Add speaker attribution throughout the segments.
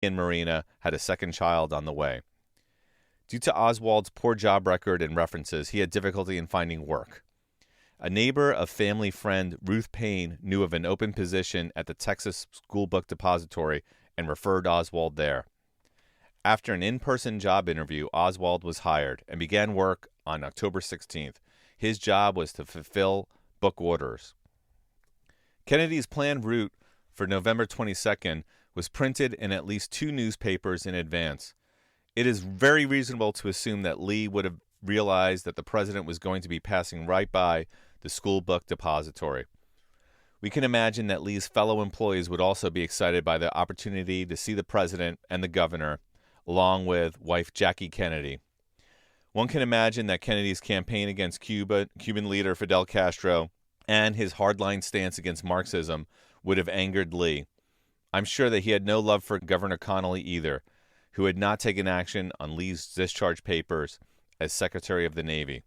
Speaker 1: and Marina had a second child on the way. Due to Oswald's poor job record and references, he had difficulty in finding work. A neighbor of family friend Ruth Payne knew of an open position at the Texas School Book Depository and referred Oswald there. After an in-person job interview, Oswald was hired and began work on October 16th. His job was to fulfill book orders. Kennedy's planned route for November 22nd was printed in at least 2 newspapers in advance. It is very reasonable to assume that Lee would have realized that the president was going to be passing right by the school book depository. We can imagine that Lee's fellow employees would also be excited by the opportunity to see the president and the governor, along with wife Jackie Kennedy. One can imagine that Kennedy's campaign against Cuban leader Fidel Castro, and his hardline stance against Marxism would have angered Lee. I'm sure that he had no love for Governor Connally either, who had not taken action on Lee's discharge papers as Secretary of the Navy.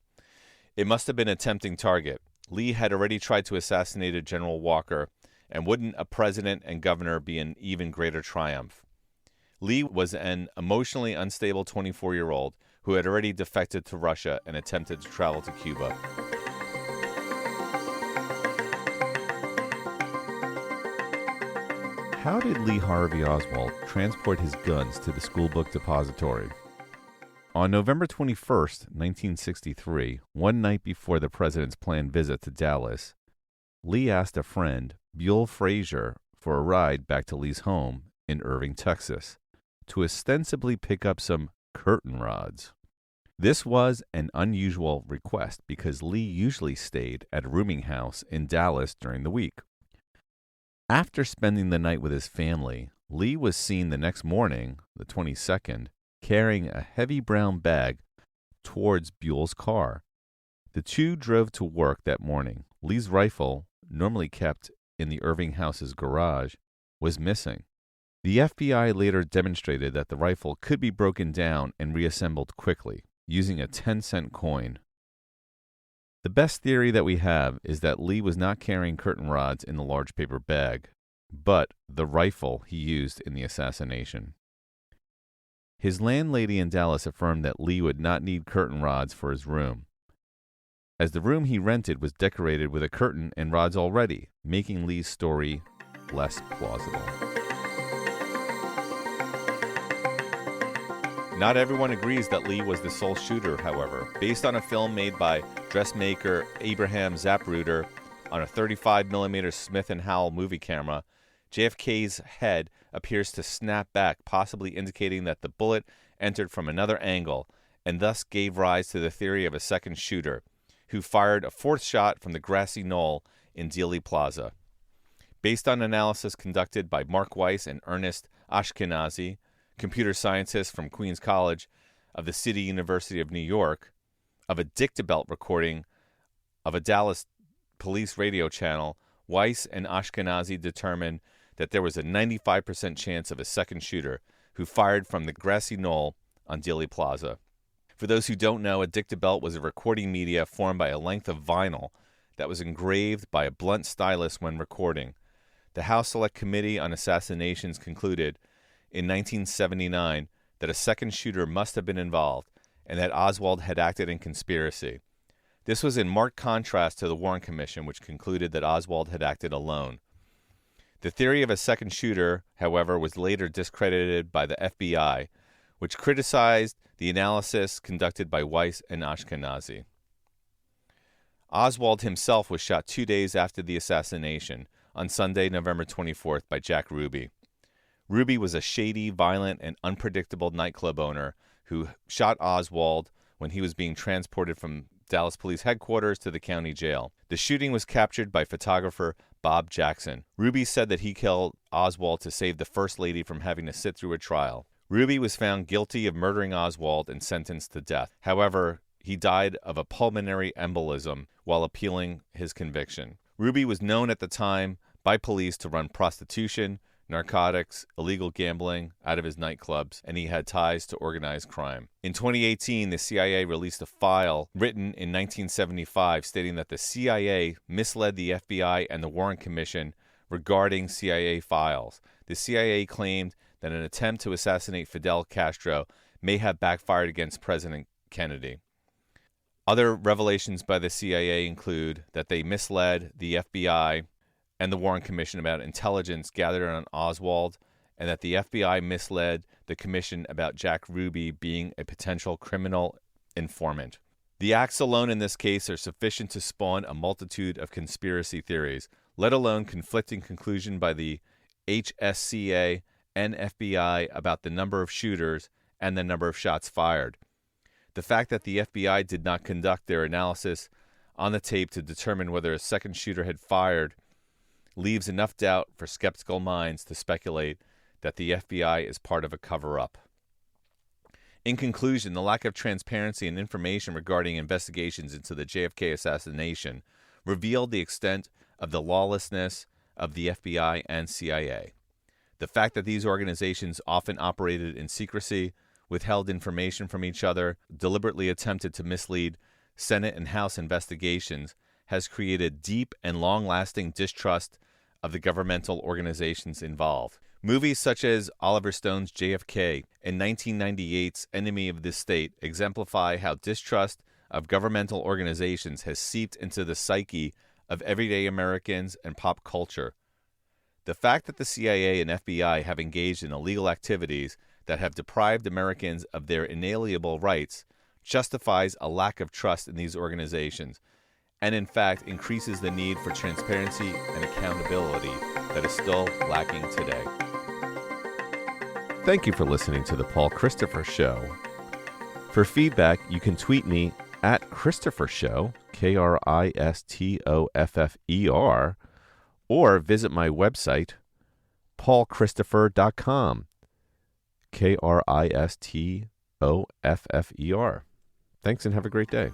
Speaker 1: It must have been a tempting target. Lee had already tried to assassinate General Walker, and wouldn't a president and governor be an even greater triumph? Lee was an emotionally unstable 24-year-old who had already defected to Russia and attempted to travel to Cuba. How did Lee Harvey Oswald transport his guns to the school book depository? On November 21st, 1963, one night before the president's planned visit to Dallas, Lee asked a friend, Buell Frazier, for a ride back to Lee's home in Irving, Texas, to ostensibly pick up some curtain rods. This was an unusual request because Lee usually stayed at a rooming house in Dallas during the week. After spending the night with his family, Lee was seen the next morning, the 22nd, carrying a heavy brown bag towards Buell's car. The two drove to work that morning. Lee's rifle, normally kept in the Irving house's garage, was missing. The FBI later demonstrated that the rifle could be broken down and reassembled quickly, using a 10-cent coin. The best theory that we have is that Lee was not carrying curtain rods in the large paper bag, but the rifle he used in the assassination. His landlady in Dallas affirmed that Lee would not need curtain rods for his room, as the room he rented was decorated with a curtain and rods already, making Lee's story less plausible. Not everyone agrees that Lee was the sole shooter, however. Based on a film made by dressmaker Abraham Zapruder on a 35mm Smith & Howell movie camera, JFK's head appears to snap back, possibly indicating that the bullet entered from another angle and thus gave rise to the theory of a second shooter, who fired a 4th shot from the grassy knoll in Dealey Plaza. Based on analysis conducted by Mark Weiss and Ernest Ashkenazi, computer scientists from Queens College of the City University of New York, of a dictabelt recording of a Dallas police radio channel, Weiss and Ashkenazi determined that there was a 95% chance of a second shooter who fired from the grassy knoll on Dealey Plaza. For those who don't know, a dictabelt was a recording media formed by a length of vinyl that was engraved by a blunt stylus when recording. The House Select Committee on Assassinations concluded in 1979 that a second shooter must have been involved and that Oswald had acted in conspiracy. This was in marked contrast to the Warren Commission, which concluded that Oswald had acted alone. The theory of a second shooter, however, was later discredited by the FBI, which criticized the analysis conducted by Weiss and Ashkenazi. Oswald himself was shot 2 days after the assassination, on Sunday, November 24th, by Jack Ruby. Ruby was a shady, violent, and unpredictable nightclub owner who shot Oswald when he was being transported from Dallas Police Headquarters to the county jail. The shooting was captured by photographer Bob Jackson. Ruby said that he killed Oswald to save the First Lady from having to sit through a trial. Ruby was found guilty of murdering Oswald and sentenced to death. However, he died of a pulmonary embolism while appealing his conviction. Ruby was known at the time by police to run prostitution, narcotics, illegal gambling out of his nightclubs, and he had ties to organized crime. In 2018, the CIA released a file written in 1975 stating that the CIA misled the FBI and the Warren Commission regarding CIA files. The CIA claimed that an attempt to assassinate Fidel Castro may have backfired against President Kennedy. Other revelations by the CIA include that they misled the FBI and the Warren Commission about intelligence gathered on Oswald, and that the FBI misled the commission about Jack Ruby being a potential criminal informant. The acts alone in this case are sufficient to spawn a multitude of conspiracy theories, let alone conflicting conclusion by the HSCA and FBI about the number of shooters and the number of shots fired. The fact that the FBI did not conduct their analysis on the tape to determine whether a second shooter had fired leaves enough doubt for skeptical minds to speculate that the FBI is part of a cover-up. In conclusion, the lack of transparency and information regarding investigations into the JFK assassination revealed the extent of the lawlessness of the FBI and CIA. The fact that these organizations often operated in secrecy, withheld information from each other, deliberately attempted to mislead Senate and House investigations, has created deep and long-lasting distrust of the governmental organizations involved. Movies such as Oliver Stone's JFK and 1998's Enemy of the State exemplify how distrust of governmental organizations has seeped into the psyche of everyday Americans and pop culture. The fact that the CIA and FBI have engaged in illegal activities that have deprived Americans of their inalienable rights justifies a lack of trust in these organizations, and in fact increases the need for transparency and accountability that is still lacking today. Thank you for listening to The Paul Christopher Show. For feedback, you can tweet me at Christopher Show, Kristoffer, or visit my website, paulchristopher.com, Kristoffer. Thanks and have a great day.